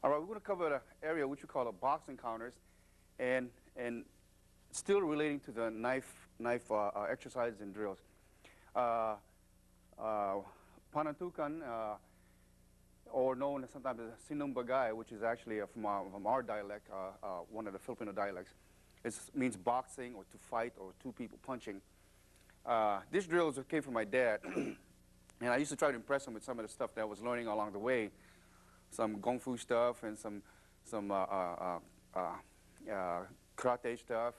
All right, we're going to cover an area which we call a box encounters, and still relating to the knife exercises and drills. Panantukan, or known sometimes as Sinumbagay, which is actually from our dialect, one of the Filipino dialects. It means boxing or to fight or two people punching. This drill came from my dad, and I used to try to impress him with some of the stuff that I was learning along the way. Some Kung Fu stuff and some karate stuff.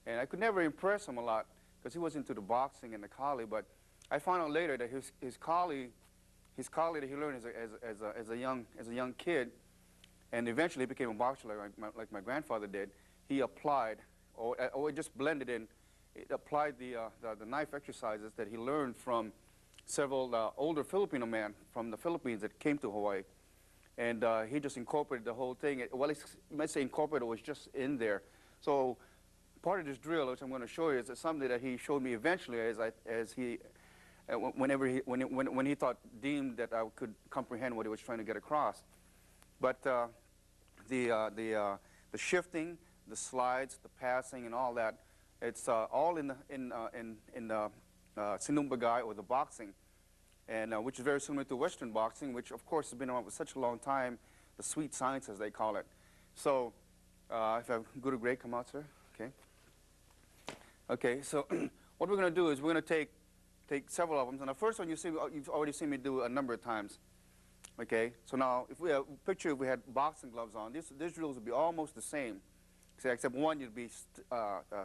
And I could never impress him a lot because he was into the boxing and the kali, but I found out later that his kali that he learned as a young kid, and eventually became a boxer like my grandfather did. He applied, or it just blended in, it applied the knife exercises that he learned from several older Filipino men from the Philippines that came to Hawaii. And he just incorporated the whole thing. Well, you might say incorporated, was just in there. So part of this drill, which I'm going to show you, is something that he showed me eventually when he deemed that I could comprehend what he was trying to get across. But the shifting, the slides, the passing, and all that, it's all in the Sinumbagay, or the boxing, and which is very similar to Western boxing, which of course has been around for such a long time, the sweet science as they call it. So if I go to grade, come out, sir. Okay. Okay, so what we're going to do is we're going to take several of them. And the first one you've already seen me do a number of times. Okay, so now if we had boxing gloves on, these drills would be almost the same, except one you'd be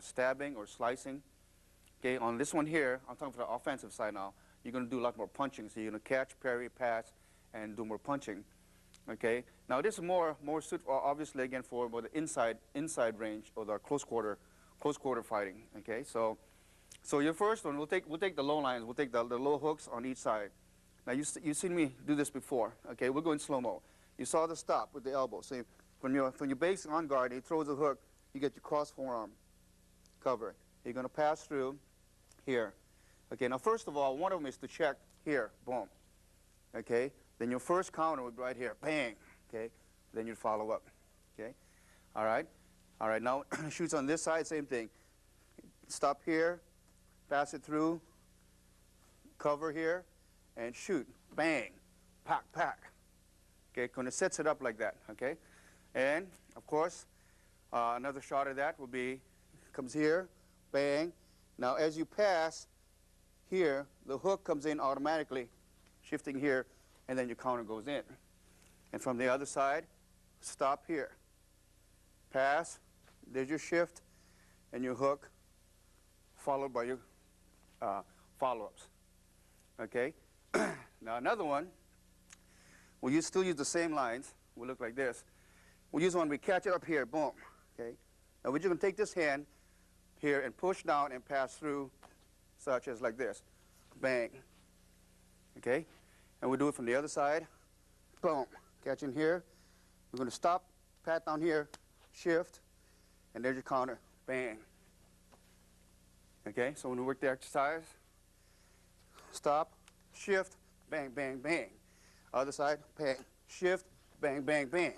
stabbing or slicing. Okay, on this one here, I'm talking for the offensive side now. You're going to do a lot more punching. So you're going to catch, parry, pass, and do more punching. Okay. Now this is more suitable, obviously, again, for the inside range, or the close quarter fighting. Okay. So your first one, we'll take the low lines. We'll take the low hooks on each side. Now you've seen me do this before. Okay. We'll go in slow mo. You saw the stop with the elbow. So when you're basing on guard, he throws a hook. You get your cross forearm cover. You're going to pass through here. Okay, now first of all, one of them is to check here, boom. Okay, then your first counter would be right here, bang. Okay, then you'd follow up. Okay, all right, now shoots on this side, same thing. Stop here, pass it through, cover here, and shoot, bang, pack, pack. Okay, kind of sets it up like that. Okay, and of course, another shot of that will be, comes here, bang. Now as you pass, here, the hook comes in automatically, shifting here, and then your counter goes in. And from the other side, stop here. Pass, there's your shift, and your hook, followed by your follow-ups. Okay? Now another one, we'll still use the same lines. We'll look like this. We'll use one, we catch it up here, boom. Okay? Now we're just going to take this hand here and push down and pass through, such as like this, bang. Okay, and we'll do it from the other side, boom, catch in here. We're going to stop, pat down here, shift, and there's your counter, bang. Okay, so when we work the exercise, stop, shift, bang, bang, bang. Other side, bang, shift, bang, bang, bang.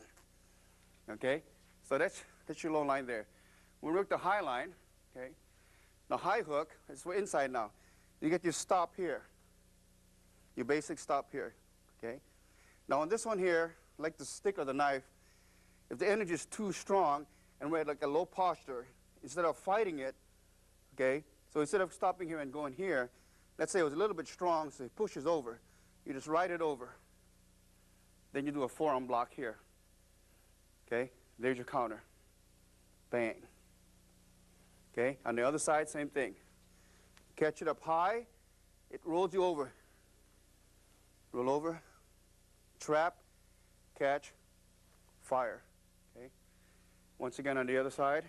Okay, so that's your low line there. When we work the high line, okay, the high hook is for inside now. You get your stop here, your basic stop here, okay? Now on this one here, like the stick or the knife, if the energy is too strong and we're at like a low posture, instead of fighting it, okay, so instead of stopping here and going here, let's say it was a little bit strong, so it pushes over. You just ride it over. Then you do a forearm block here, okay? There's your counter, bang. Okay, on the other side, same thing. Catch it up high, it rolls you over. Roll over, trap, catch, fire. Okay. Once again on the other side,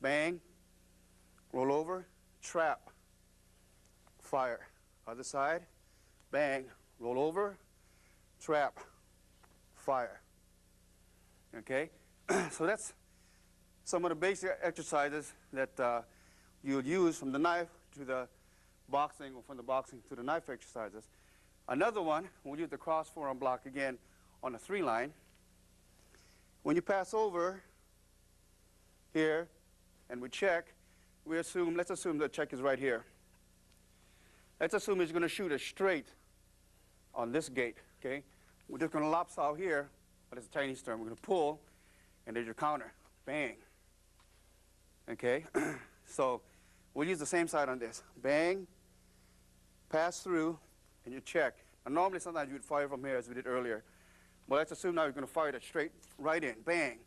bang, roll over, trap, fire. Other side, bang, roll over, trap, fire. Okay, so that's some of the basic exercises that you would use from the knife to the boxing, or from the boxing to the knife exercises. Another one, we'll use the cross forearm block again on a 3 line. When you pass over here and we check, let's assume the check is right here. Let's assume he's going to shoot it straight on this gate, okay? We're just going to lops out here, but it's a Chinese term. We're going to pull, and there's your counter. Bang. Okay? So we'll use the same side on this. Bang, pass through, and you check. Now, normally, sometimes you would fire from here, as we did earlier. But let's assume now you're going to fire it straight right in. Bang.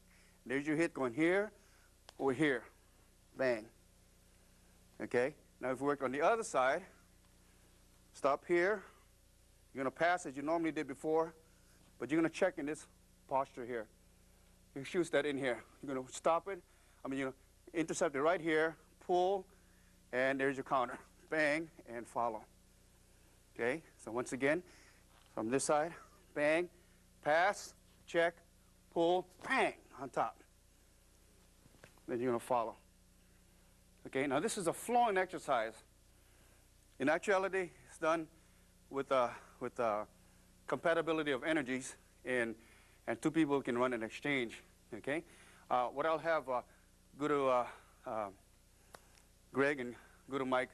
There's your hit going here or here. Bang. Okay? Now, if we work on the other side, stop here. You're going to pass as you normally did before, but you're going to check in this posture here. You shoot that in here. You're going to stop it. You intercept it right here, pull, and there's your counter. Bang, and follow. Okay? So once again, from this side, bang, pass, check, pull, bang, on top. Then you're going to follow. Okay? Now this is a flowing exercise. In actuality, it's done with compatibility of energies, and two people can run an exchange. Okay, what I'll have Guru Greg and Guru Mike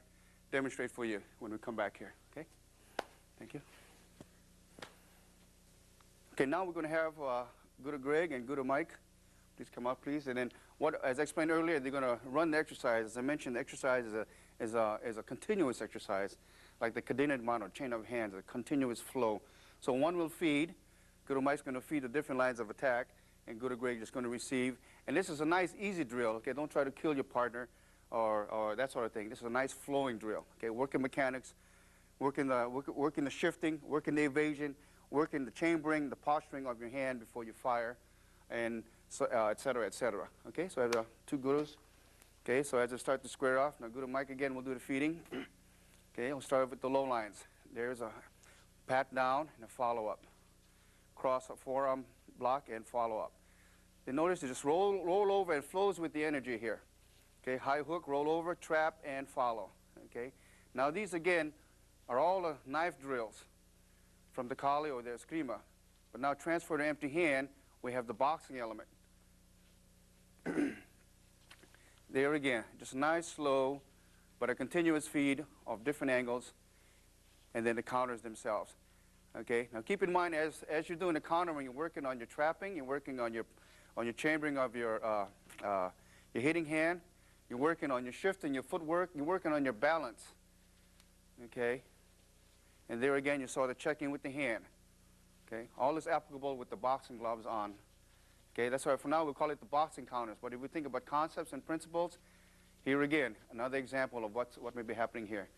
demonstrate for you when we come back here. Okay, thank you. Okay, now we're going to have Guru Greg and Guru Mike. Please come up, please. And then, as I explained earlier, they're going to run the exercise. As I mentioned, the exercise is a continuous exercise, like the Kadena or chain of hands, a continuous flow. So one will feed. Guru Mike's going to feed the different lines of attack, and Guru Greg is going to receive. And this is a nice, easy drill. Okay, don't try to kill your partner or that sort of thing. This is a nice flowing drill. Okay, working mechanics, working the shifting, working the evasion, working the chambering, the posturing of your hand before you fire, and so, et cetera, et cetera. Okay, so I have the two gurus. Okay, so as I start to square off, now Guru Mike again will do the feeding. Okay, we'll start with the low lines. There's a pat down and a follow up. Cross a forearm block and follow up. Then notice you just roll over and flows with the energy here. Okay, high hook, roll over, trap, and follow. Okay, now these again are all the knife drills from the Kali or the Eskrima. But now transfer to empty hand, we have the boxing element. There again, just a nice, slow, but a continuous feed of different angles, and then the counters themselves. Okay, now keep in mind as you're doing the countering, you're working on your trapping, you're working on your chambering of your hitting hand, you're working on your shifting, your footwork, you're working on your balance. Okay, and there again you saw the checking with the hand. Okay, all is applicable with the boxing gloves on. Okay, that's why for now we'll call it the boxing counters. But if we think about concepts and principles, here again another example of what may be happening here.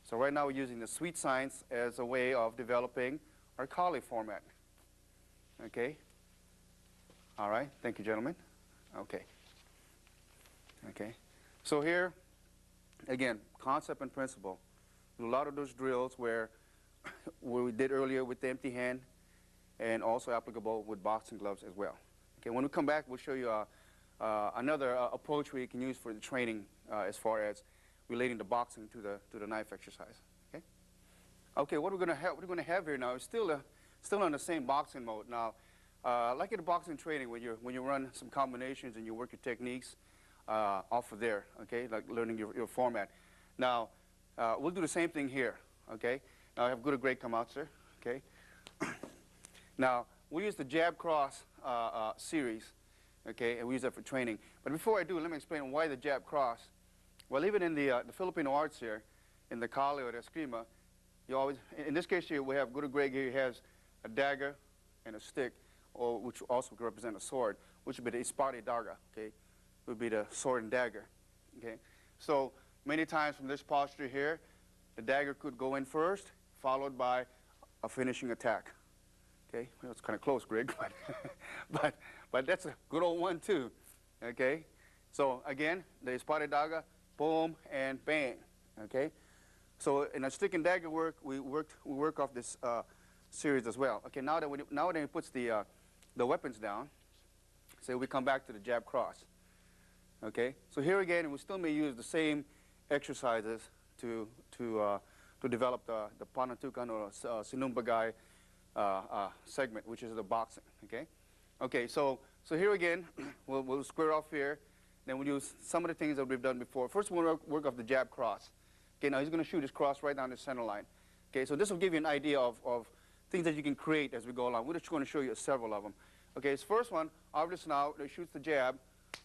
So right now we're using the sweet science as a way of developing our Kali format. Okay? All right, thank you, gentlemen. Okay. Okay. So here, again, concept and principle. A lot of those drills where we did earlier with the empty hand, and also applicable with boxing gloves as well. Okay, when we come back, we'll show you another approach we can use for the training as far as relating the boxing to the knife exercise. Okay. Okay. What we're going to have here now is still on the same boxing mode. Now, like in the boxing training, when you run some combinations and you work your techniques off of there. Okay, like learning your format. Now, we'll do the same thing here. Okay. Now I have Guru Greg come out, sir. Okay. Now we use the jab cross series. Okay, and we use that for training. But before I do, let me explain why the jab cross. Well, even in the Filipino arts here, in the Kali or the Eskrima, you always, in this case here, we have Guru Greg here. He has a dagger and a stick, or which also could represent a sword, which would be the ispari daga. Okay, would be the sword and dagger. Okay, so many times from this posture here, the dagger could go in first, followed by a finishing attack. Okay, well, it's kind of close, Greg, but that's a good old one too. Okay, so again, the ispari daga. Boom and bang. Okay, so in a stick and dagger work, we work off this series as well. Okay, now that he puts the weapons down, say we come back to the jab cross. Okay, so here again we still may use the same exercises to develop the panantukan or sinumbagay segment, which is the boxing. Okay, okay, so So here again, we'll square off here. Then we'll use some of the things that we've done before. First, we'll work off the jab cross. Okay, now he's going to shoot his cross right down the center line. Okay, so this will give you an idea of things that you can create as we go along. We're just going to show you several of them. Okay, his first one, obviously now, he shoots the jab.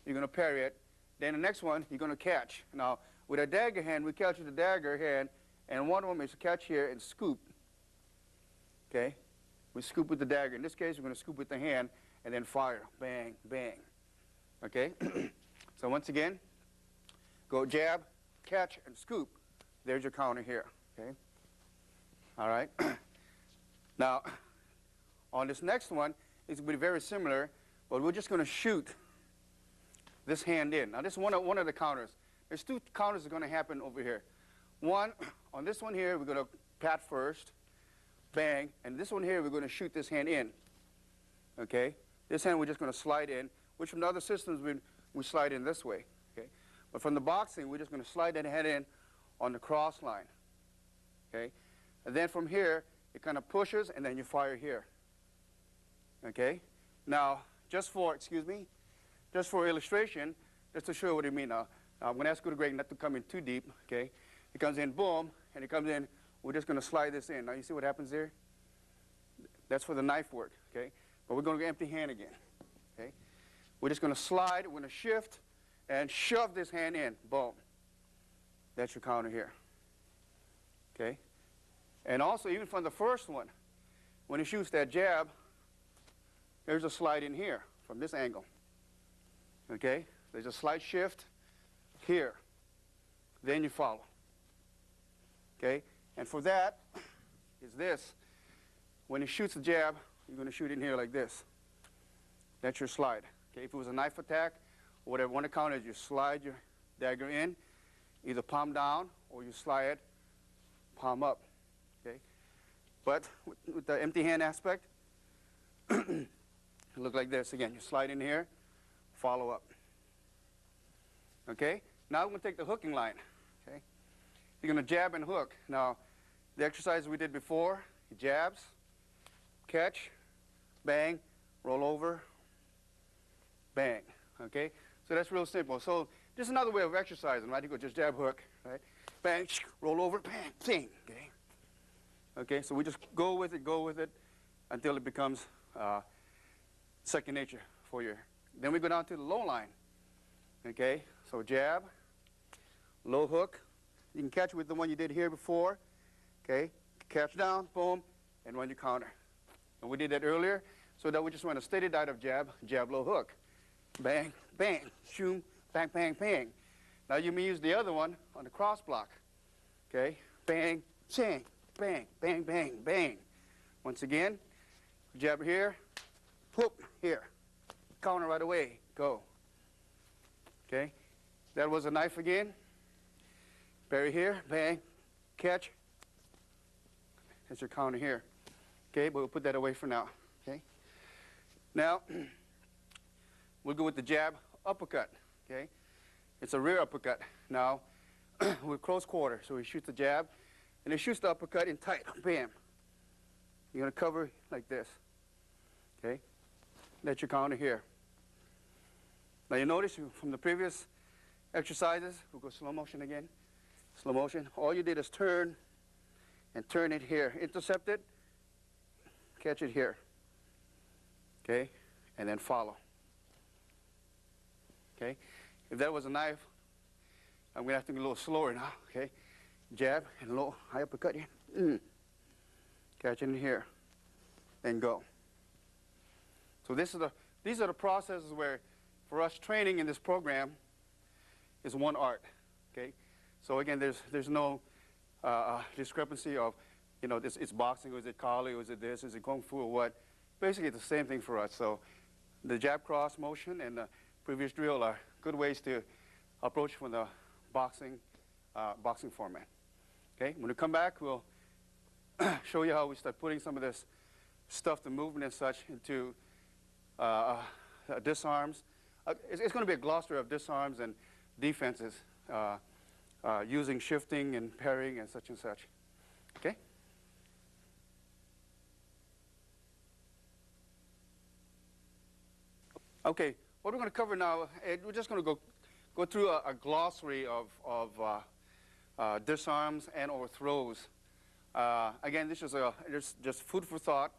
You're going to parry it. Then the next one, you're going to catch. Now, with a dagger hand, we catch with the dagger hand, and one of them is to catch here and scoop. Okay, we scoop with the dagger. In this case, we're going to scoop with the hand and then fire. Bang, bang. Okay, so once again, go jab, catch, and scoop. There's your counter here. Okay, all right. Now, on this next one, it's going to be very similar, but we're just going to shoot this hand in. Now, this is one of the counters. There's two counters that are going to happen over here. One, on this one here, we're going to pat first, bang, and this one here, we're going to shoot this hand in. Okay? This hand, we're just going to slide in, which from the other systems, we slide in this way. Okay? But from the boxing, we're just going to slide that hand in on the cross line. Okay? And then from here, it kind of pushes, and then you fire here. Okay? Now, just for illustration, just to show you what I mean now, I'm going to ask you to Greg not to come in too deep, okay? It comes in, boom, and it comes in, we're just going to slide this in. Now, you see what happens there? That's for the knife work, okay? But we're going to go empty hand again, okay? We're just going to slide, we're going to shift, and shove this hand in, boom. That's your counter here, okay? And also, even from the first one, when he shoots that jab, there's a slide in here from this angle. Okay? There's a slight shift here. Then you follow. Okay? And for that is this. When he shoots the jab, you're going to shoot in here like this. That's your slide. Okay? If it was a knife attack, or whatever one account is, you slide your dagger in, either palm down or you slide it palm up. Okay? But with the empty hand aspect, it look like this. Again, you slide in here, follow up. Okay? Now we're going to take the hooking line. Okay? You're going to jab and hook. Now, the exercise we did before, he jabs, catch, bang, roll over, bang. Okay? So that's real simple. So this is another way of exercising, right? You go just jab, hook, right? Bang, roll over, bang, bang. Okay? Okay? So we just go with it until it becomes second nature for you. Then we go down to the low line. Okay, so jab, low hook. You can catch with the one you did here before. Okay, catch down, boom, and run your counter. And we did that earlier, so that we just want a steady diet of jab, jab, low hook. Bang, bang, shoom, bang, bang, bang. Now you may use the other one on the cross block. Okay, bang, chang, bang, bang, bang, bang. Once again, jab here, whoop, here. Counter right away, go. Okay, that was a knife again. Parry here, bang, catch. That's your counter here. Okay, but we'll put that away for now. Okay. Now, we'll go with the jab uppercut. Okay, it's a rear uppercut. Now, with close quarter, so he shoots the jab, and he shoots the uppercut in tight. Bam. You're gonna cover like this. Okay, that's your counter here. Now you notice from the previous exercises, we'll go slow motion again. Slow motion. All you did is turn and turn it here. Intercept it, catch it here. Okay? And then follow. Okay? If that was a knife, I'm going to have to go a little slower now. Okay? Jab and low, high uppercut here. Catch it in here. Then go. So these are the processes where, for us, training in this program is one art, okay? So again, there's no discrepancy of, you know, it's boxing, or is it Kali, or is it this, is it Kung Fu, or what? Basically, it's the same thing for us. So the jab cross motion and the previous drill are good ways to approach from the boxing format, okay? When we come back, we'll show you how we start putting some of this stuff, the movement and such, into disarms. It's going to be a glossary of disarms and defenses using shifting and parrying and such. Okay? Okay, what we're going to cover now, we're just going to go through a glossary of disarms and or throws. Again, this is just food for thought.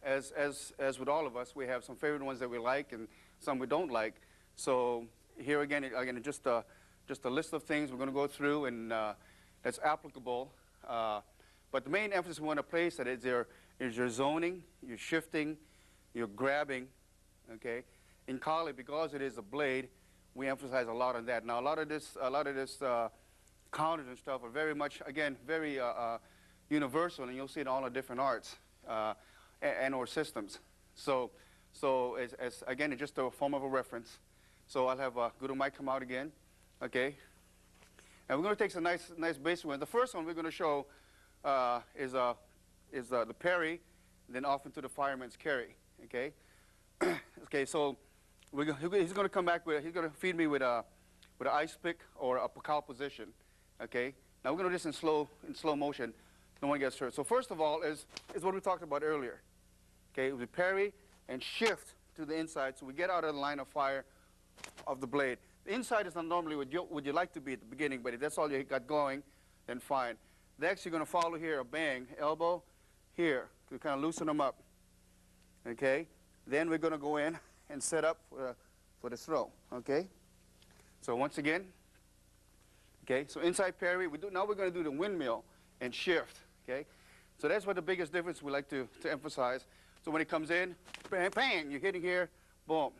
As with all of us, we have some favorite ones that we like and some we don't like. So here again, just a list of things we're going to go through and that's applicable. But the main emphasis we want to place at is your zoning, your shifting, your grabbing. Okay, in Kali, because it is a blade, we emphasize a lot on that. Now, a lot of this counters and stuff are very much, again, very universal, and you'll see it in all the different arts and or systems. So again, it's just a form of a reference. So I'll have Guru Mike come out again, okay? And we're going to take some nice basic ones. The first one we're going to show is the parry, then off into the fireman's carry, okay? Okay, so he's going to come back with, he's going to feed me with an ice pick or a pakal position, okay? Now we're going to do this in slow motion. No one gets hurt. So first of all is what we talked about earlier, okay? We parry and shift to the inside so we get out of the line of fire of the blade. The inside is not normally what you like to be at the beginning, but if that's all you got going, then fine. Next, you're going to follow here a bang, elbow here to kind of loosen them up, okay? Then we're going to go in and set up for the throw, okay? So once again, okay, so inside parry, now we're going to do the windmill and shift, okay? So that's what the biggest difference we like to emphasize. So when it comes in, bang, bang, you're hitting here, boom.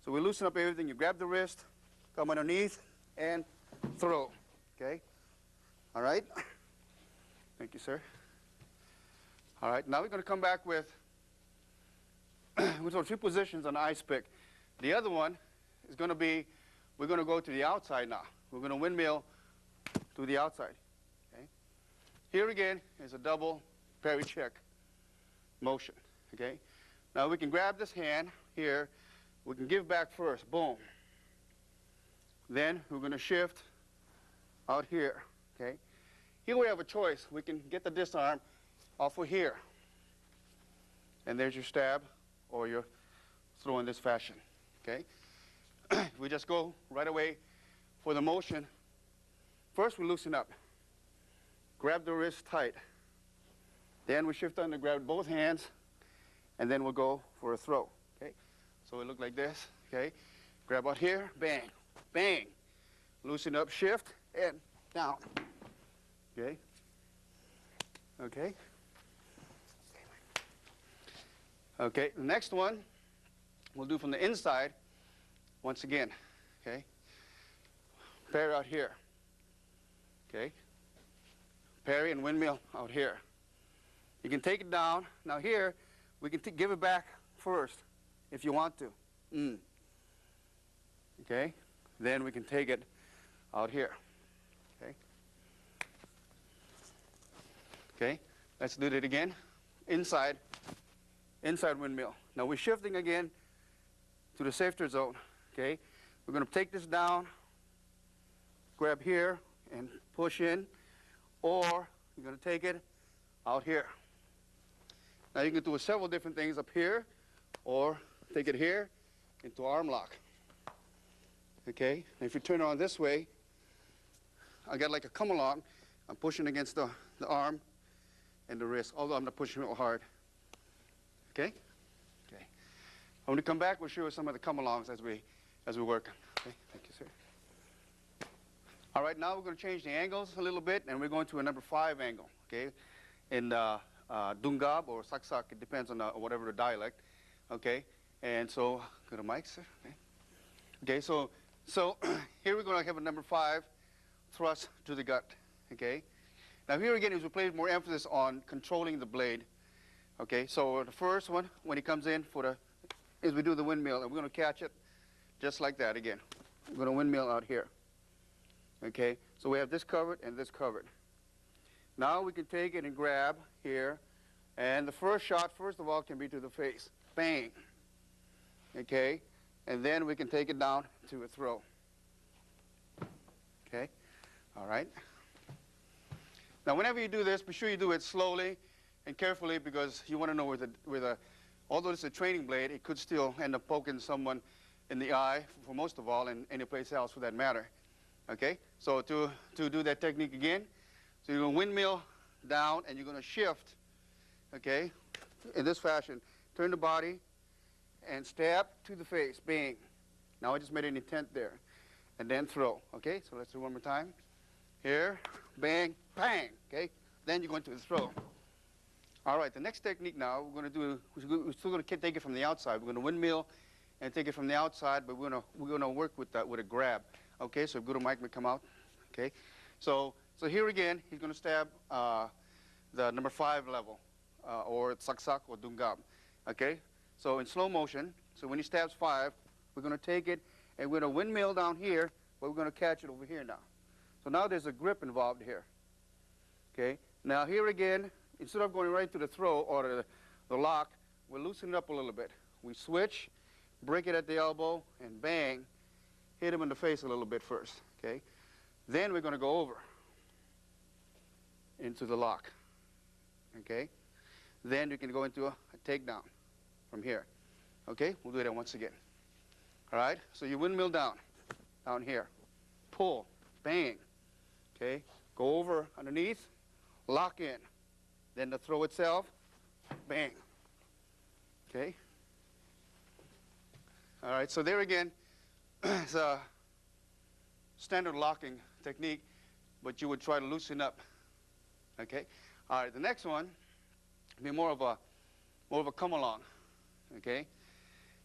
So we loosen up everything. You grab the wrist, come underneath, and throw, okay? All right? Thank you, sir. All right, now we're going to come back with three positions on the ice pick. The other one is going to be, we're going to go to the outside now. We're going to windmill to the outside. Okay? Here again is a double parry check motion. Okay? Now we can grab this hand here. We can give back first. Boom. Then we're going to shift out here. Okay? Here we have a choice. We can get the disarm off of here. And there's your stab or your throw in this fashion. Okay? We just go right away for the motion. First we loosen up. Grab the wrist tight. Then we shift under, grab both hands, and then we'll go for a throw. Okay? So it look like this. Okay? Grab out here, bang, bang. Loosen up, shift, and down. Okay? Okay? Okay, the next one we'll do from the inside once again. Okay? Parry out here. Okay? Parry and windmill out here. You can take it down. Now here, we can give it back first if you want to. Okay? Then we can take it out here. Okay? Okay? Let's do that again. Inside windmill. Now we're shifting again to the safer zone. Okay? We're going to take this down, grab here, and push in, or you're going to take it out here. Now you can do several different things up here, or take it here into arm lock. Okay? And if you turn it on this way, I got like a come along. I'm pushing against the arm and the wrist, although I'm not pushing real hard. Okay? Okay. When we come back, we'll show you some of the come-alongs as we work. Okay? Thank you, sir. All right, now we're going to change the angles a little bit, and we're going to a number 5 angle. Okay? In Dungab or Saksak, it depends on whatever the dialect. Okay? And so, go to Mike, sir. Okay? Okay, so here we're going to have a number 5 thrust to the gut. Okay? Now here again is we place more emphasis on controlling the blade. Okay, so the first one, when he comes in is we do the windmill, and we're going to catch it just like that again. We're going to windmill out here. Okay, so we have this covered and this covered. Now we can take it and grab here, and the first shot, first of all, can be to the face. Bang. Okay, and then we can take it down to a throw. Okay, all right. Now whenever you do this, be sure you do it slowly and carefully, because you want to know where although it's a training blade, it could still end up poking someone in the eye, for most of all, and any place else for that matter. Okay? So to do that technique again, so you're going to windmill down, and you're going to shift, okay, in this fashion. Turn the body and stab to the face. Bang. Now I just made an intent there. And then throw. Okay? So let's do one more time. Here. Bang. Bang. Okay? Then you're going to throw. All right. The next technique now, we're still going to take it from the outside. We're going to windmill and take it from the outside, but we're going to work with a grab. Okay? So Guru Mike may come out. Okay? So here again, he's going to stab the number 5 level, or saksak or dungam. Okay? So in slow motion, so when he stabs 5, we're going to take it and we're going to windmill down here, but we're going to catch it over here now. So now there's a grip involved here. Okay? Now here again, instead of going right to the throw or the lock, we're loosening it up a little bit. We switch, break it at the elbow, and bang, hit him in the face a little bit first. Okay? Then we're going to go over into the lock. Okay? Then you can go into a takedown from here. Okay? We'll do that once again. All right? So you windmill down here. Pull. Bang. Okay? Go over underneath. Lock in. Then the throw itself. Bang. Okay? All right, so there again, it's a standard locking technique, but you would try to loosen up. Okay? All right, the next one will be more of a come along. Okay?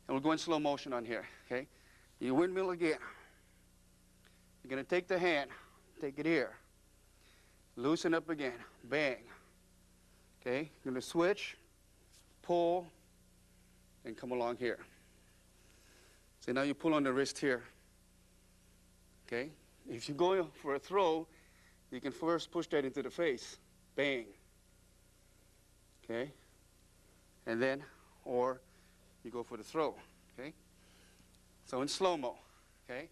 And we'll go in slow motion on here. Okay? You windmill again. You're going to take the hand, take it here. Loosen up again. Bang. Okay? You're going to switch, pull, and come along here. So now you pull on the wrist here. Okay? If you go for a throw, you can first push that into the face. Bang. Okay? And then, or you go for the throw. Okay? So in slow-mo. Okay?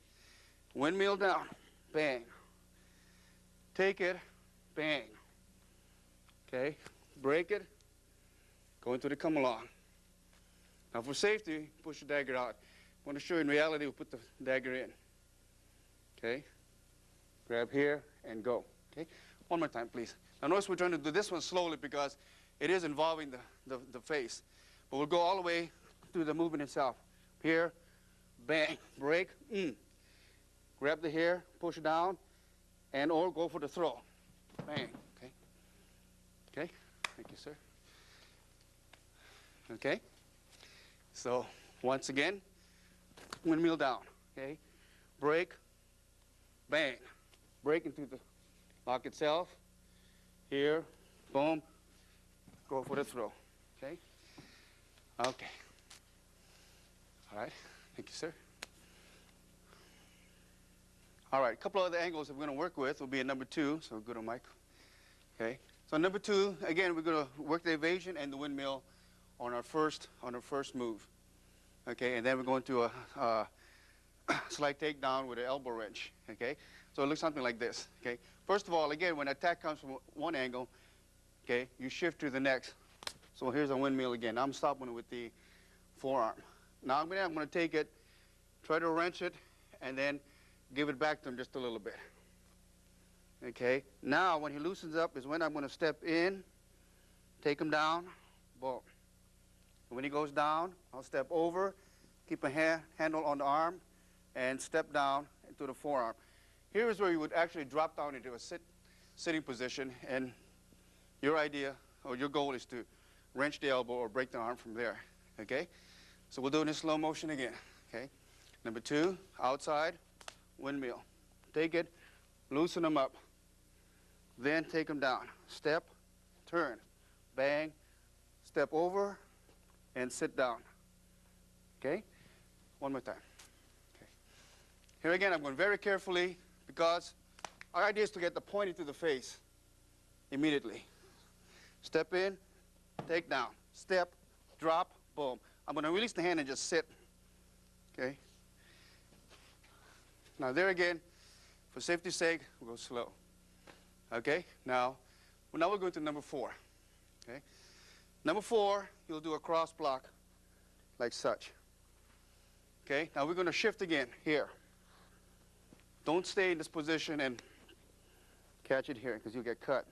Windmill down. Bang. Take it. Bang. Okay? Break it. Go into the come along. Now for safety, push the dagger out. I want to show you in reality, we'll put the dagger in. Okay? Grab here and go. Okay? One more time, please. Now notice we're trying to do this one slowly because it is involving the face. But we'll go all the way through the movement itself. Here, bang, break, grab the hair, push it down, and or go for the throw. Bang. Okay? Okay? Thank you, sir. Okay? So, once again, windmill down. Okay? Break, bang. Break into the lock itself. Here, boom, go for the throw. Okay? Okay. All right. Thank you, sir. All right. A couple of other angles that we're going to work with will be in number 2. So go to Mike. Okay. So number 2, again, we're going to work the evasion and the windmill on our first move. Okay. And then we're going to a slight takedown with an elbow wrench. Okay. So it looks something like this. Okay. First of all, again, when attack comes from one angle, okay, you shift to the next. So here's a windmill again. I'm stopping with the forearm. Now I'm going to take it, try to wrench it, and then give it back to him just a little bit. Okay? Now when he loosens up is when I'm going to step in, take him down, boom. And when he goes down, I'll step over, keep a handle on the arm, and step down into the forearm. Here is where you would actually drop down into a sitting position, and your idea or your goal is to wrench the elbow or break the arm from there. Okay? So we'll do it in slow motion again. Okay? Number 2, outside, windmill. Take it, loosen them up. Then take them down. Step, turn, bang, step over, and sit down. Okay? One more time. Okay. Here again, I'm going very carefully because our idea is to get the point into the face immediately. Step in, take down. Step, drop, boom. I'm going to release the hand and just sit. Okay? Now there again, for safety's sake, we'll go slow. Okay? Now we're going to number 4. Okay? Number 4, you'll do a cross block like such. Okay, now we're going to shift again here. Don't stay in this position and catch it here because you'll get cut.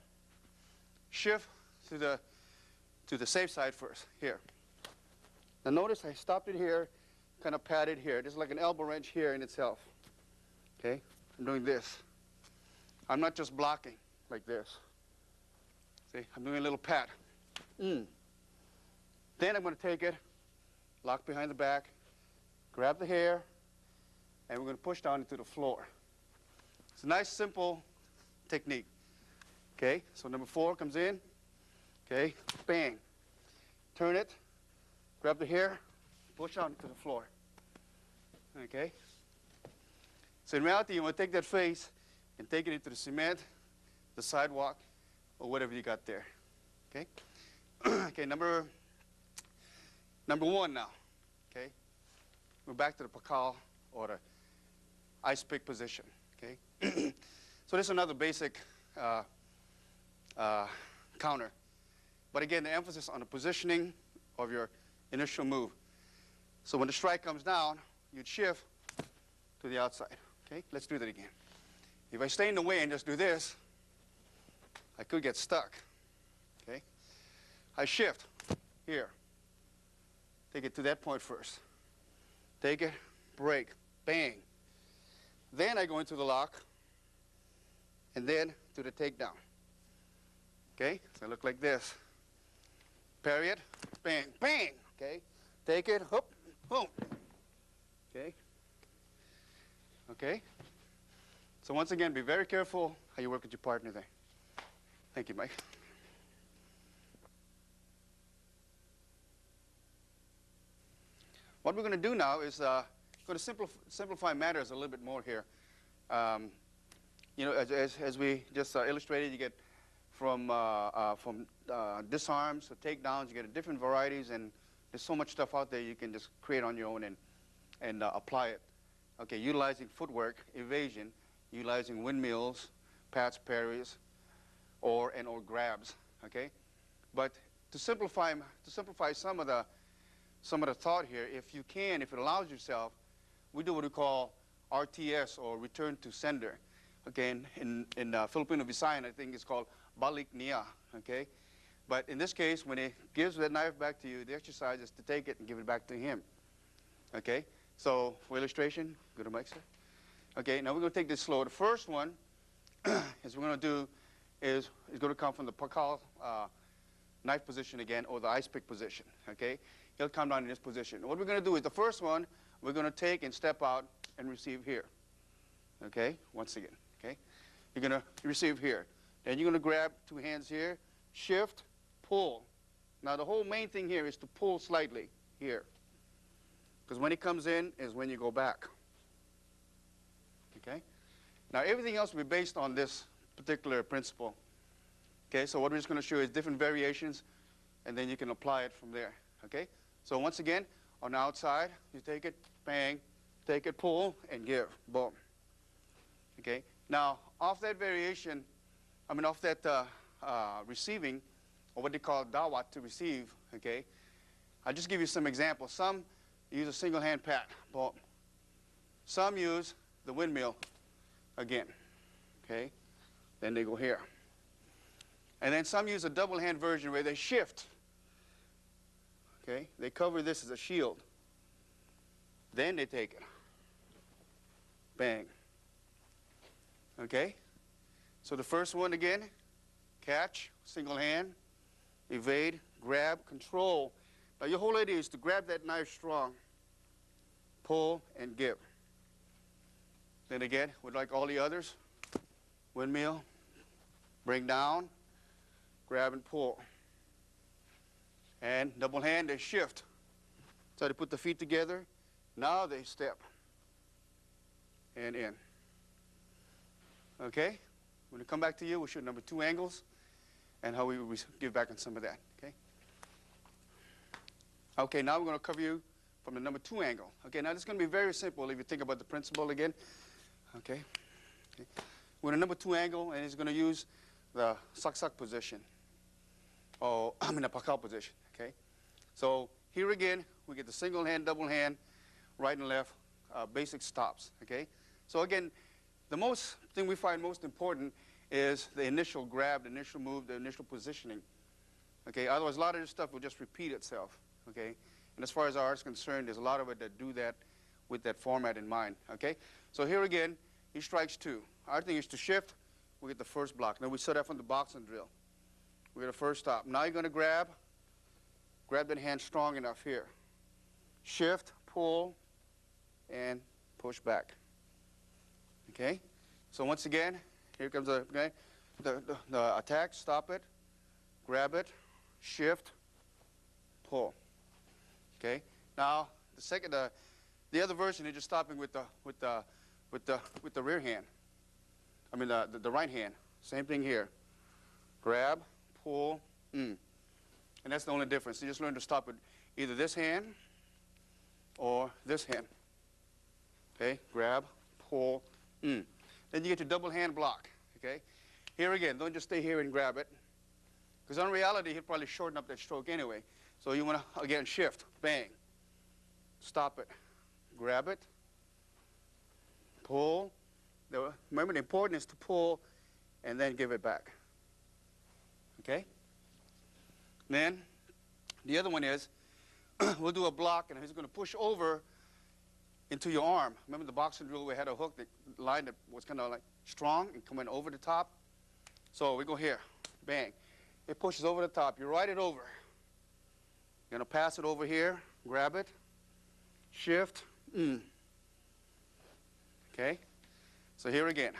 Shift to the safe side first, here. Now notice I stopped it here, kind of patted here. This is like an elbow wrench here in itself. Okay, I'm doing this. I'm not just blocking like this. See, I'm doing a little pat. Then I'm going to take it, lock behind the back, grab the hair, and we're going to push down into the floor. It's a nice, simple technique. Okay, so number 4 comes in. Okay, bang. Turn it, grab the hair, push down into the floor. Okay? So in reality, you want to take that face and take it into the cement, the sidewalk, or whatever you got there. Okay? Okay, number 1 now. Okay? We're back to the pakal or the ice pick position. Okay? So this is another basic counter. But again, the emphasis on the positioning of your initial move. So when the strike comes down, you'd shift to the outside. Okay? Let's do that again. If I stay in the way and just do this, I could get stuck. Okay? I shift here. Take it to that point first. Take it, break, bang. Then I go into the lock, and then to the takedown. Okay? So I look like this. Parry it, bang, bang. Okay? Take it, hoop, boom. Okay? Okay? So once again, be very careful how you work with your partner there. Thank you, Mike. What we're going to do now is going to simplify matters a little bit more here. You know, as we just illustrated, you get from disarms to takedowns, you get different varieties, and there's so much stuff out there you can just create on your own and apply it. Okay, utilizing footwork, evasion, utilizing windmills, pats, parries, or grabs. Okay, but to simplify some of the thought here, if you can, if it allows yourself, we do what we call RTS, or return to sender. Okay, in Filipino Visayan, I think it's called balik niya. Okay, but in this case, when he gives that knife back to you, the exercise is to take it and give it back to him. Okay, so for illustration, go to Mike, sir. Okay, now we're going to take this slow. The first one is we're going to do is going to come from the pakal knife position again, or the ice pick position. Okay, he'll come down in this position. What we're going to do is the first one, we're going to take and step out and receive here. Okay, once again. Okay, you're going to receive here. Then you're going to grab 2 hands here, shift, pull. Now the whole main thing here is to pull slightly here, because when it comes in is when you go back. Okay, now everything else will be based on this particular principle. Okay, so what we're just going to show is different variations, and then you can apply it from there. Okay, so once again, on the outside, you take it, bang, take it, pull, and give, boom. Okay, now off that variation, off that receiving, or what they call dawat, to receive, okay, I'll just give you some examples. Some use a single hand pat, boom. Some use the windmill again, okay, then they go here. And then some use a double hand version where they shift, okay, they cover this as a shield. Then they take it, bang. Okay, so the first one again, catch, single hand, evade, grab, control. Now your whole idea is to grab that knife strong, pull, and give. Then again, with like all the others, windmill, bring down, grab and pull. And double hand, they shift. So they put the feet together, now they step and in. Okay, when we come back to you, we'll show number 2 angles and how we give back on some of that. Okay. Okay, now we're going to cover you from the number 2 angle. Okay, now this is going to be very simple if you think about the principle again. Okay. Okay. We're in a number 2 angle, and it's going to use the saksak position. Oh, I'm in a pakal position. Okay. So here again, we get the single hand, double hand, right and left, basic stops, okay? So again, the thing we find most important is the initial grab, the initial move, the initial positioning, okay? Otherwise, a lot of this stuff will just repeat itself, okay? And as far as our art's concerned, there's a lot of it that do that with that format in mind, okay? So here again, he strikes two. Our thing is to shift, we get the first block. Then we set up from the boxing drill. We get a first stop. Now you're going to grab that hand strong enough here. Shift, pull, and push back. Okay? So once again, here comes the attack. Stop it, grab it, shift, pull. Okay? Now the other version is just stopping with the rear hand. I mean the right hand. Same thing here. Grab, pull, And that's the only difference. You just learn to stop with either this hand or this hand. Okay, grab, pull, Then you get your double hand block, okay? Here again, don't just stay here and grab it. Because in reality, he'll probably shorten up that stroke anyway. So you want to, again, shift, bang. Stop it, grab it, pull. Remember, the important is to pull and then give it back. Okay? Then the other one is, we'll do a block, and he's going to push over into your arm. Remember the boxing drill, we had a hook, the line that was kind of like strong and coming over the top? So we go here, bang. It pushes over the top. You ride it over. You're going to pass it over here, grab it, shift, Okay? So here again.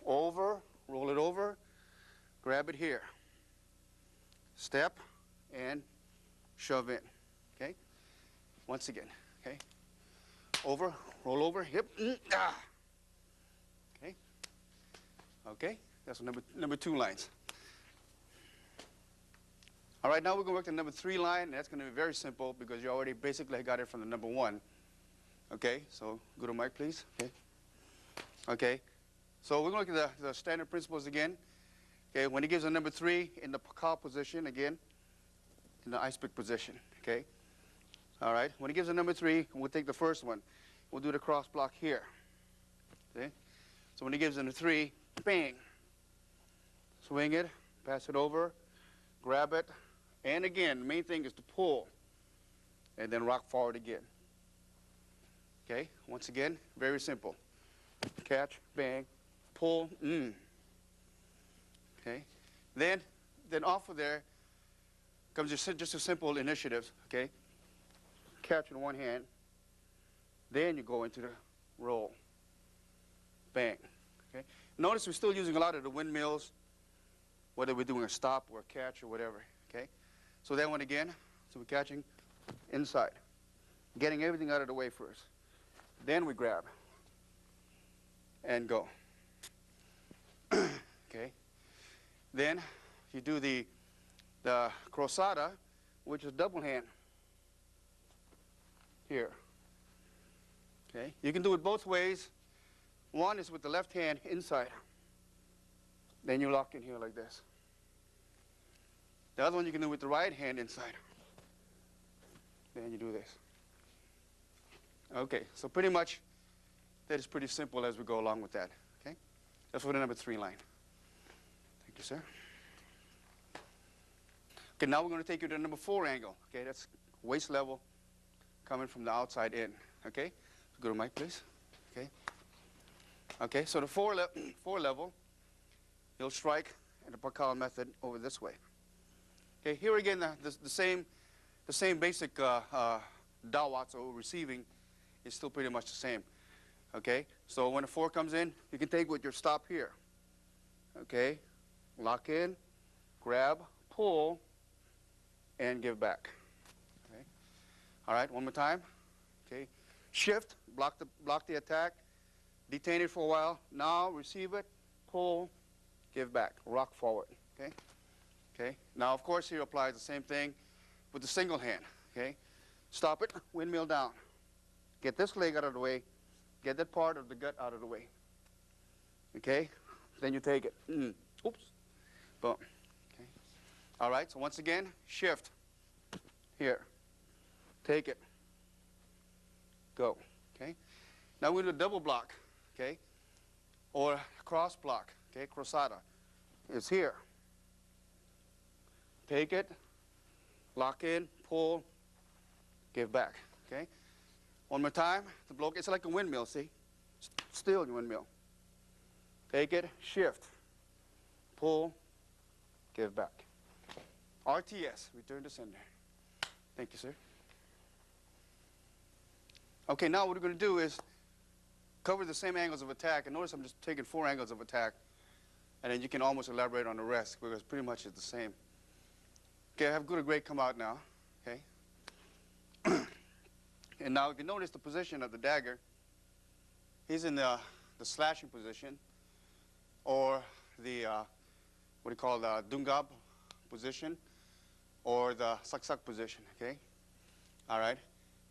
Over, roll it over, grab it here. Step and shove in. Okay? Once again. Okay? Over, roll over, hip, Okay? Okay? That's number 2 lines. All right, now we're going to work the number 3 line, and that's going to be very simple because you already basically got it from the number 1. Okay, so go to mic, please. Okay. Okay, so we're going to look at the standard principles again. Okay, when he gives a number 3 in the pakal position, again, in the ice pick position. Okay. All right, when he gives a number 3, we'll take the first one. We'll do the cross block here. Okay. So when he gives a 3, bang. Swing it, pass it over, grab it, and again, the main thing is to pull, and then rock forward again. Okay, once again, very simple. Catch, bang, pull, Okay, then off of there comes just a simple initiative. Okay, catch in one hand, then you go into the roll, bang. Okay, notice we're still using a lot of the windmills, whether we're doing a stop or a catch or whatever. Okay, so that one again, so we're catching inside, getting everything out of the way first. Then we grab and go. Okay. Then you do the cruzada, which is double hand here. Okay. You can do it both ways. One is with the left hand inside. Then you lock in here like this. The other one you can do with the right hand inside. Then you do this. Okay, so pretty much that is pretty simple as we go along with that. Okay, that's for the number 3 line. Thank you, sir. Okay, now we're going to take you to the number 4 angle. Okay, that's waist level coming from the outside in. Okay, so go to mic, please. Okay. Okay, so the 4 level, you'll strike in the pakal method over this way. Okay, here again the same basic dawats or receiving is still pretty much the same. Okay, so when a 4 comes in, you can take with your stop here. Okay, lock in, grab, pull, and give back. Okay, all right, one more time. Okay, shift, block the attack, detain it for a while. Now receive it, pull, give back, rock forward. Okay, okay. Now of course here applies the same thing with the single hand. Okay, stop it, windmill down. Get this leg out of the way. Get that part of the gut out of the way. Okay? Then you take it. Oops. Boom. Okay. All right, so once again, shift. here. Take it. Go. Okay. Now we do a double block. Okay. Or cross block. Okay. Cruzada. It's here. Take it. Lock in. Pull. Give back. Okay. One more time. The block. It's like a windmill. See. Still a windmill. Take it. Shift. Pull. Give back. RTS. Return to sender. Thank you, sir. Okay, now what we're going to do is cover the same angles of attack. And notice I'm just taking 4 angles of attack. And then you can almost elaborate on the rest because pretty much it's the same. Okay, I have good or great come out now. Okay. And now if you notice the position of the dagger, he's in the slashing position or the, what do you call the dungab position or the sak-sak position, okay? All right.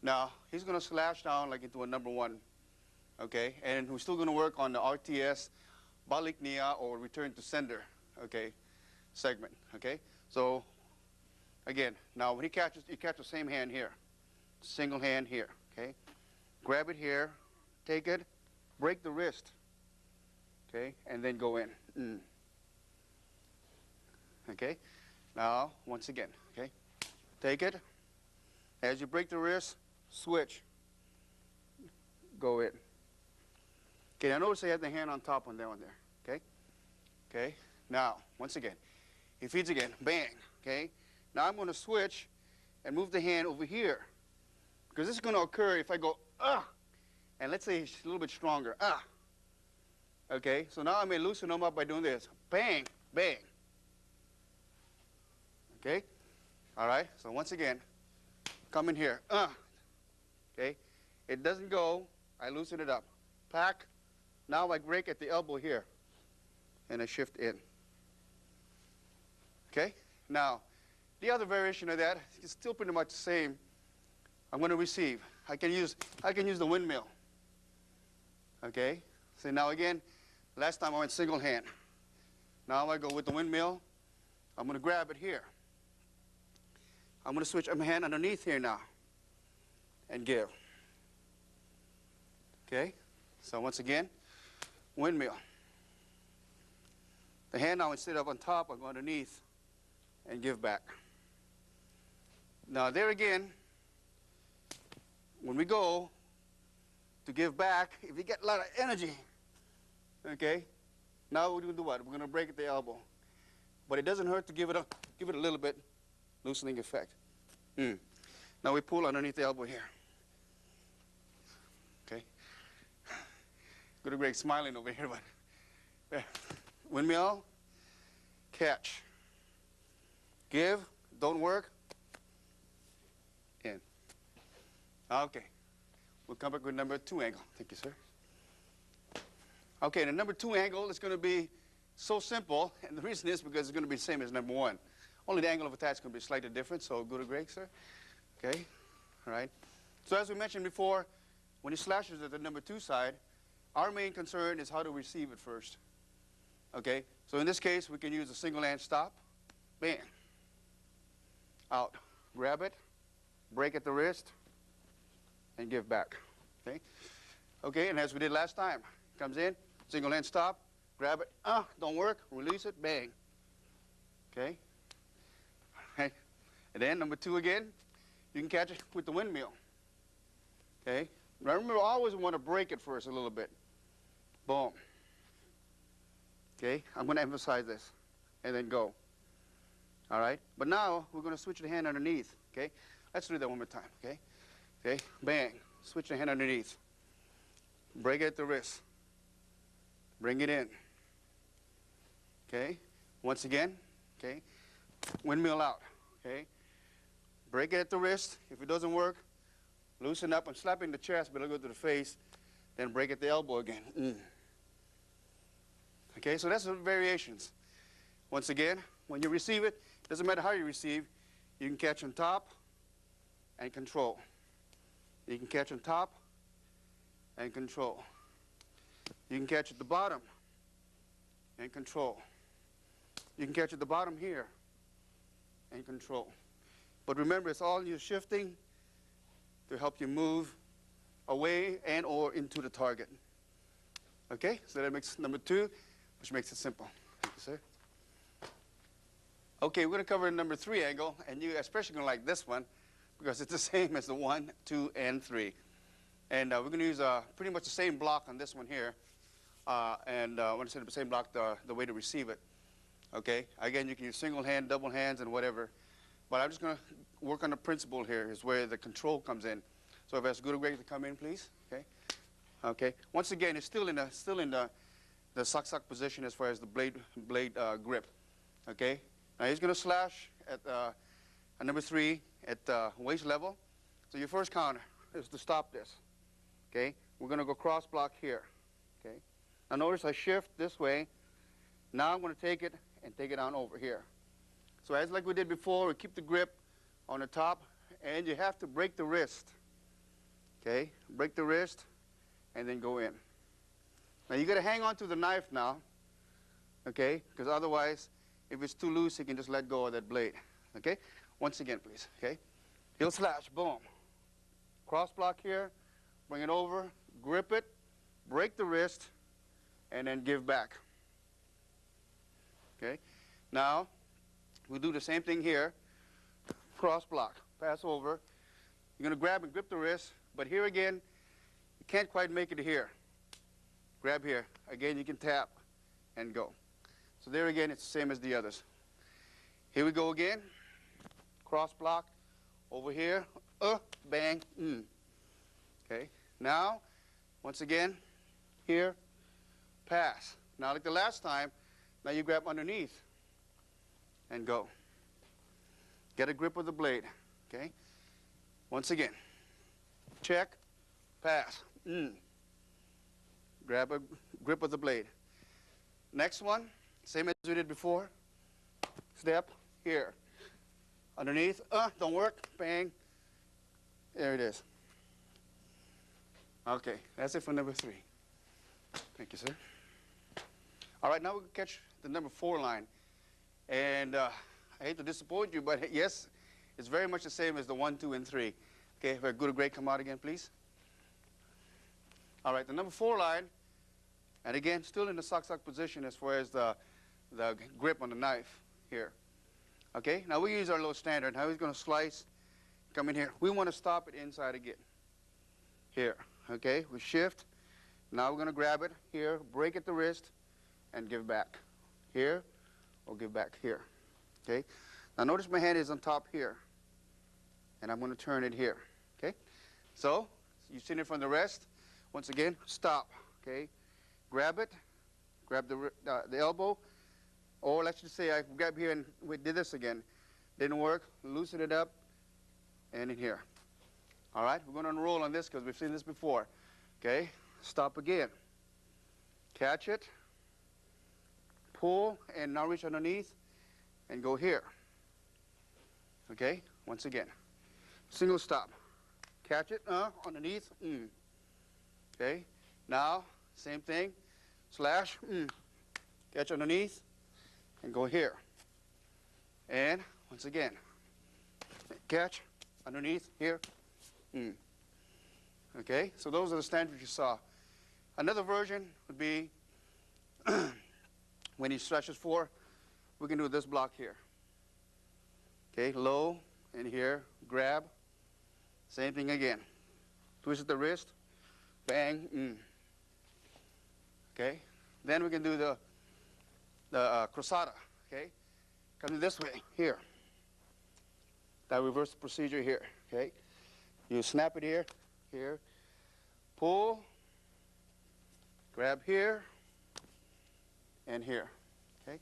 Now, he's going to slash down like into a number 1, okay? And we're still going to work on the RTS, balik niya, or return to sender, okay, segment, okay? So, again, now when he catches, you catch the same hand here. Single hand here, okay? Grab it here, take it, break the wrist, okay? And then go in. Okay? Now, once again, okay? Take it. As you break the wrist, switch. Go in. Okay, now notice I have the hand on top on that one there, okay? Okay? Now, once again, he feeds again, bang, okay? Now I'm going to switch and move the hand over here. Because this is going to occur if I go, and let's say he's a little bit stronger, Okay, so now I may loosen him up by doing this. Bang, bang. Okay? All right, so once again, come in here. Okay? It doesn't go. I loosen it up. Pack. Now I break at the elbow here. And I shift in. Okay? Now, the other variation of that is still pretty much the same. I'm going to receive. I can use the windmill. Okay? So now again, last time I went single hand. Now I go with the windmill. I'm going to grab it here. I'm going to switch my hand underneath here now and give. Okay? So once again, windmill. The hand now, instead of on top, I go underneath and give back. Now there again, when we go to give back, if you get a lot of energy, okay, now we're going to do what? We're going to break at the elbow. But it doesn't hurt to give it a little bit loosening effect. Now we pull underneath the elbow here. Okay. Good or great smiling over here, but windmill, catch. Give, don't work, in. Okay. We'll come back with number 2 angle. Thank you, sir. Okay, the number 2 angle is going to be so simple, and the reason is because it's going to be the same as number 1. Only the angle of attack is going to be slightly different, so good or great, sir. Okay, all right. So as we mentioned before, when he slashes at the number 2 side, our main concern is how to receive it first. Okay, so in this case, we can use a single hand stop, bam, out, grab it, break at the wrist, and give back. Okay, okay, and as we did last time, comes in, single hand stop, grab it, don't work, release it, bang. Okay. And then number 2 again, you can catch it with the windmill. Okay? Now remember, always want to break it first a little bit. Boom. Okay? I'm going to emphasize this. And then go. All right? But now we're going to switch the hand underneath. Okay? Let's do that one more time. Okay? Okay? Bang. Switch the hand underneath. Break it at the wrist. Bring it in. Okay? Once again. Okay? Windmill out. Okay? Break it at the wrist. If it doesn't work, loosen up. I'm slapping the chest, but I'll go to the face. Then break at the elbow again. Okay, so that's the variations. Once again, when you receive it, doesn't matter how you receive, you can catch on top and control. You can catch on top and control. You can catch at the bottom and control. You can catch at the bottom here and control. But remember, it's all you're shifting to help you move away and or into the target. Okay, so that makes number 2, which makes it simple. Thank you, sir. Okay, we're going to cover number 3 angle, and you especially going to like this one because it's the same as the 1, 2, and 3. And we're going to use pretty much the same block on this one here. When I say the same block, the way to receive it. Okay, again, you can use single hand, double hands, and whatever. But I'm just going to work on the principle here, is where the control comes in. So if I ask good or great to come in, please. Okay. Okay. Once again, it's still in the sock position as far as the blade grip. Okay. Now he's going to slash at number 3 at waist level. So your first counter is to stop this. Okay. We're going to go cross block here. Okay. Now notice I shift this way. Now I'm going to take it and take it on over here. So as like we did before, we keep the grip on the top, and you have to break the wrist. Okay, break the wrist, and then go in. Now you got to hang on to the knife now, okay, because otherwise, if it's too loose, you can just let go of that blade. Okay, once again, please. Okay, heel slash, boom. Cross block here, bring it over, grip it, break the wrist, and then give back. Okay, now we'll do the same thing here. Cross block, pass over. You're going to grab and grip the wrist, but here again, you can't quite make it here. Grab here. Again, you can tap and go. So there again, it's the same as the others. Here we go again. Cross block over here. Bang. Okay. Now, once again, here, pass. Now, like the last time, now you grab underneath and go. Get a grip of the blade. Okay. Once again, check, pass. Grab a grip of the blade. Next one, same as we did before. Step here. Underneath, don't work, bang. There it is. Okay, that's it for number 3. Thank you, sir. All right, now we can catch the number 4 line. And I hate to disappoint you, but yes, it's very much the same as the 1, 2, and 3. Okay, if I good or great come out again, please. All right, the number 4 line, and again, still in the sock position as far as the grip on the knife here. Okay, now we use our little standard. Now he's going to slice, come in here. We want to stop it inside again. Here, okay, we shift. Now we're going to grab it here, break at the wrist, and give back. Here, or give back here. Okay, now notice my hand is on top here, and I'm going to turn it here. Okay, so you sit in from the wrist. Once again, stop. Okay, grab it, grab the elbow, or let's just say I grab here and we did this again. Didn't work. Loosen it up, and in here. All right, we're going to unroll on this because we've seen this before. Okay, stop again. Catch it, pull, and now reach underneath, and go here. Okay, once again, single stop. Catch it, underneath, Okay, now, same thing, slash, catch underneath, and go here. And, once again, catch, underneath, here, Okay, so those are the standards you saw. Another version would be, when he stretches 4, we can do this block here. Okay, low, and here, grab, same thing again. Twist at the wrist, bang, Okay, then we can do the cruzada, okay? Come this way, here. That reverse procedure here, okay? You snap it here, here, pull, grab here, and here, okay?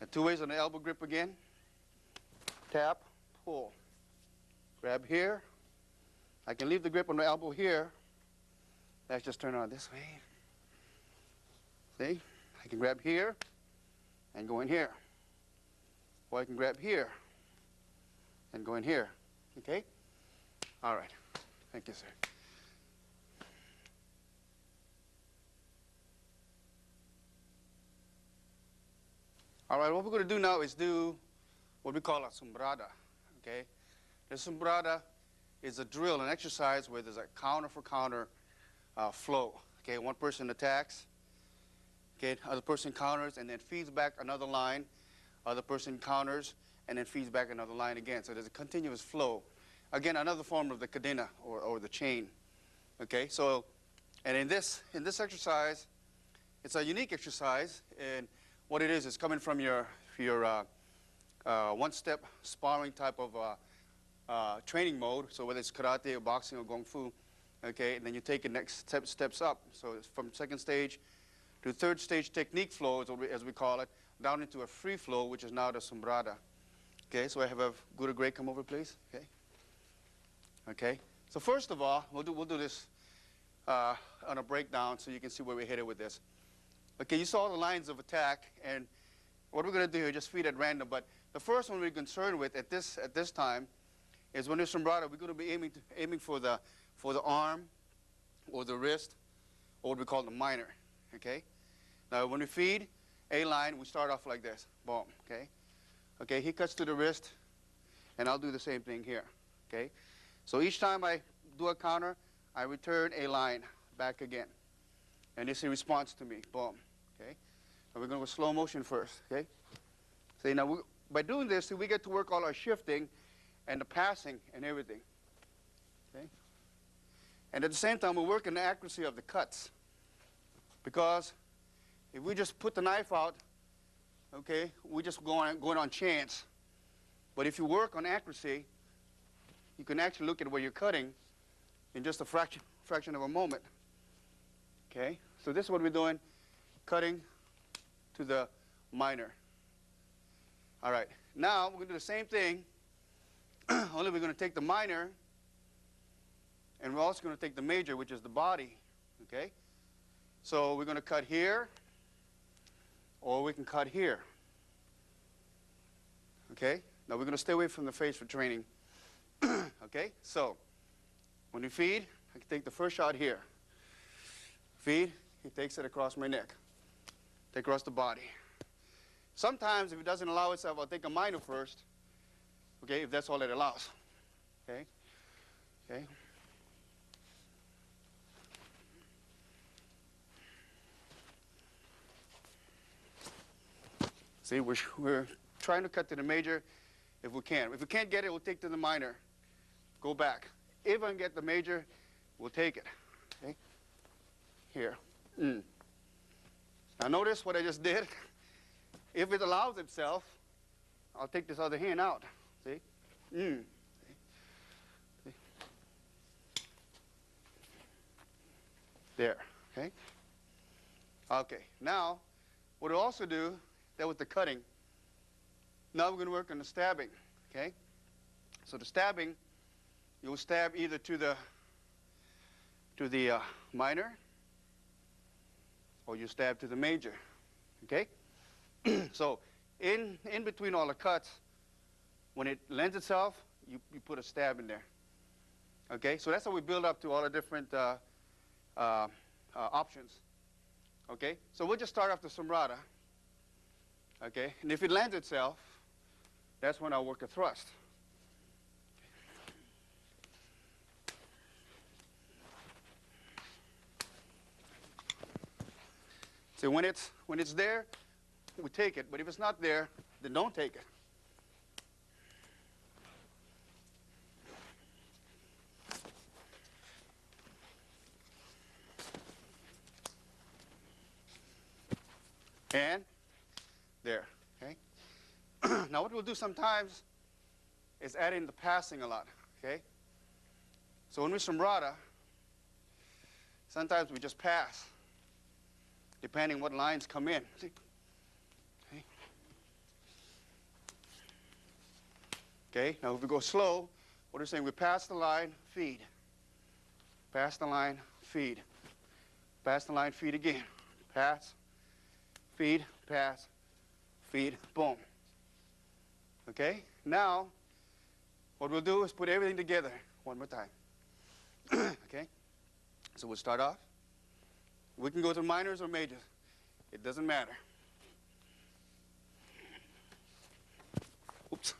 Now 2 ways on the elbow grip again. Tap, pull, grab here. I can leave the grip on the elbow here. Let's just turn it on this way. See? I can grab here and go in here. Or I can grab here and go in here. Okay? All right. Thank you, sir. All right, what we're going to do now is do what we call a sombrada. Okay? The sombrada is a drill, an exercise where there's a counter for counter flow. Okay, one person attacks, okay, other person counters and then feeds back another line, other person counters and then feeds back another line again. So there's a continuous flow. Again, another form of the cadena or the chain. Okay, so, and in this exercise, it's a unique exercise, and what it is coming from your one-step sparring type of training mode. So whether it's karate or boxing or kung fu, okay, and then you take it next steps up. So it's from second stage to third stage technique flow, as we call it, down into a free flow, which is now the sombrada. Okay, so I have a good or great come over, please. Okay. Okay. So first of all, we'll do this on a breakdown so you can see where we're headed with this. Okay, you saw the lines of attack, and what we're going to do here, just feed at random. But the first one we're concerned with at this time is when there's sombrada, we're going to be aiming for the arm or the wrist, or what we call the minor. Okay. Now when we feed a line, we start off like this. Boom. Okay. Okay. He cuts to the wrist, and I'll do the same thing here. Okay. So each time I do a counter, I return a line back again, and this is a response to me. Boom. Okay. Now we're going to go slow motion first. Okay. See, now by doing this, we get to work all our shifting and the passing and everything. Okay. And at the same time, we're working the accuracy of the cuts, because if we just put the knife out, okay, we just going on chance. But if you work on accuracy, you can actually look at where you're cutting in just a fraction of a moment. Okay, so this is what we're doing, cutting to the minor. All right, now we're going to do the same thing, only we're going to take the minor, and we're also going to take the major, which is the body. Okay, so we're going to cut here, or we can cut here. Okay, now we're going to stay away from the face for training. Okay, so when you feed, I can take the first shot here. Feed, he takes it across my neck, take across the body. Sometimes if it doesn't allow itself, I'll take a minor first, okay, if that's all it allows. Okay, okay. See, we're trying to cut to the major if we can. If we can't get it, we'll take to the minor, go back. If I can get the major, we'll take it. Okay? Here. Now notice what I just did. If it allows itself, I'll take this other hand out. See? See? There. Okay? Okay. Now, what we'll also do, that was the cutting. Now we're going to work on the stabbing. Okay? So the stabbing, you'll stab either to the minor, or you stab to the major. Okay? So in between all the cuts, when it lends itself, you put a stab in there. Okay? So that's how we build up to all the different options. Okay? So we'll just start off the sombrada. Okay? And if it lands itself, that's when I'll work a thrust. So when it's there, we take it. But if it's not there, then don't take it. And there. Okay. Now what we'll do sometimes is add in the passing a lot. Okay. So when we sombrada, sometimes we just pass, depending what lines come in. See? Okay. Okay, now if we go slow, what we're saying, we pass the line, feed. Pass the line, feed. Pass the line, feed again. Pass, feed, pass, feed, boom. Okay, now what we'll do is put everything together one more time. Okay, so we'll start off. We can go to minors or majors. It doesn't matter. Oops.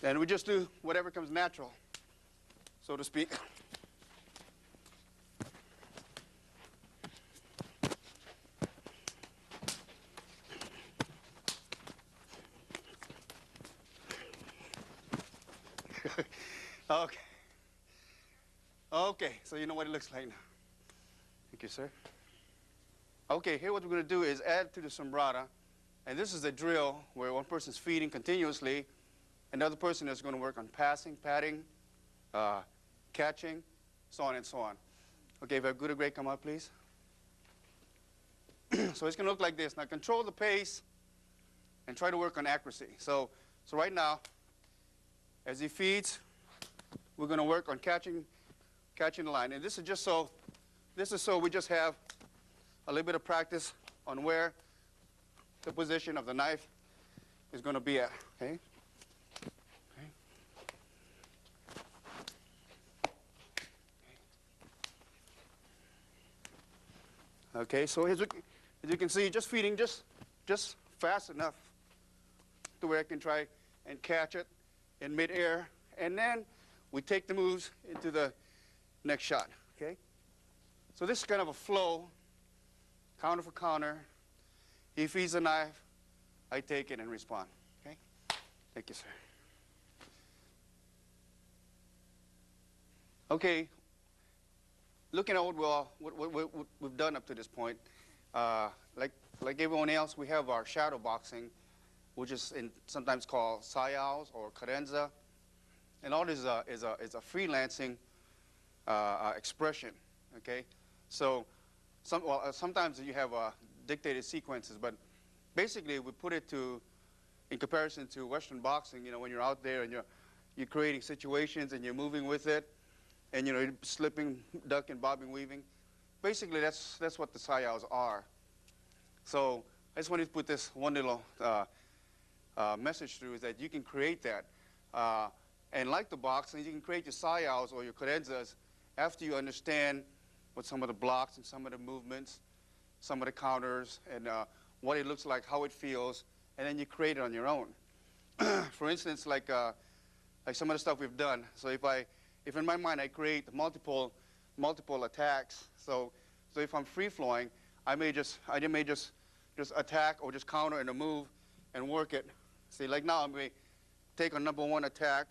And we just do whatever comes natural, so to speak. Okay. Okay, so you know what it looks like now. Thank you, sir. Okay, here what we're going to do is add to the sombrata. And this is a drill where one person's feeding continuously. Another person is going to work on passing, patting, catching, so on and so on. Okay, if I have good or great, come up, please. So it's going to look like this. Now control the pace and try to work on accuracy. So right now, as he feeds, we're going to work on catching the line. And this is just so, we just have a little bit of practice on where the position of the knife is going to be at, okay? Okay, so as you can see, just feeding just fast enough to where I can try and catch it in midair, and then we take the moves into the next shot, okay? So this is kind of a flow, counter for counter. He feeds the knife, I take it and respond, okay? Thank you, sir. Okay, looking at what we've done up to this point, like everyone else, we have our shadow boxing, which is sometimes called sayals or cadenza. And all this is a freelancing expression, okay? So sometimes you have dictated sequences, but basically we put it in comparison to Western boxing, you know, when you're out there and you're creating situations and you're moving with it, and you know, you're slipping, ducking, bobbing, weaving. Basically, that's what the sayals are. So I just wanted to put this one little message through, is that you can create that. And like the boxing, you can create your sayals or your cadenzas after you understand what some of the blocks and some of the movements, some of the counters, and what it looks like, how it feels, and then you create it on your own. For instance, like some of the stuff we've done. So if in my mind I create multiple attacks, so if I'm free flowing, I may just attack or just counter in a move and work it. See, like now I may take a number 1 attack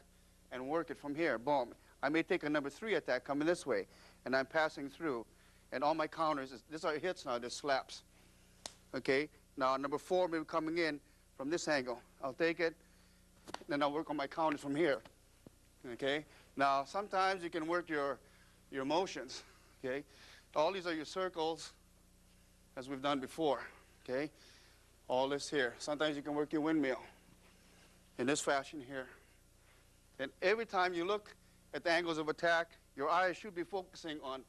and work it from here, boom. I may take a number 3 attack coming this way, and I'm passing through, and all my counters, these are hits now, they're slaps. Okay, now number 4 may be coming in from this angle. I'll take it, then I'll work on my counters from here. Okay, now sometimes you can work your motions. Okay, all these are your circles, as we've done before. Okay, all this here. Sometimes you can work your windmill in this fashion here. And every time you look at the angles of attack, your eyes should be focusing on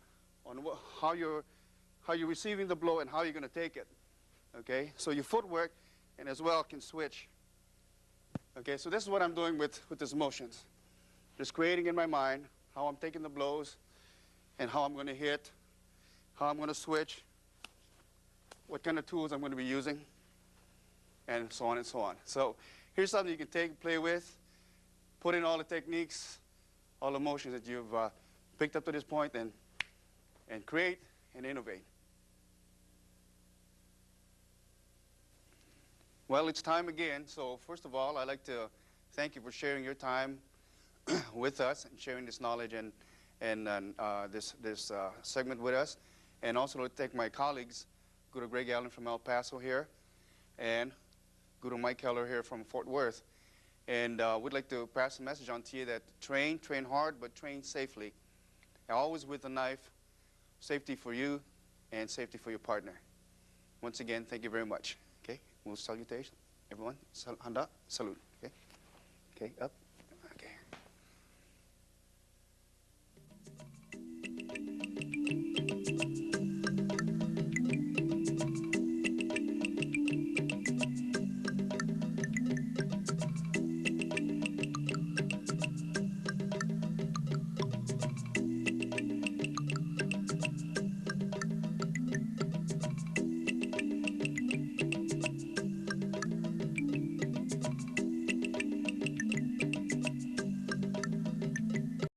how you're receiving the blow and how you're going to take it. Okay, so your footwork and as well can switch. Okay, so this is what I'm doing with these motions. Just creating in my mind how I'm taking the blows and how I'm going to hit, how I'm going to switch, what kind of tools I'm going to be using, and so on and so on. So here's something you can take, play with, put in all the techniques, all the motions that you've picked up to this point, and create and innovate. Well, it's time again. So first of all, I'd like to thank you for sharing your time with us and sharing this knowledge and this segment with us. And also to thank my colleagues, Guru Greg Allen from El Paso here, and Guru Mike Keller here from Fort Worth. And we'd like to pass a message on to you that train hard, but train safely. Always with a knife, safety for you and safety for your partner. Once again, thank you very much. Okay, we'll salutation. Everyone, handa, salute. Okay, up.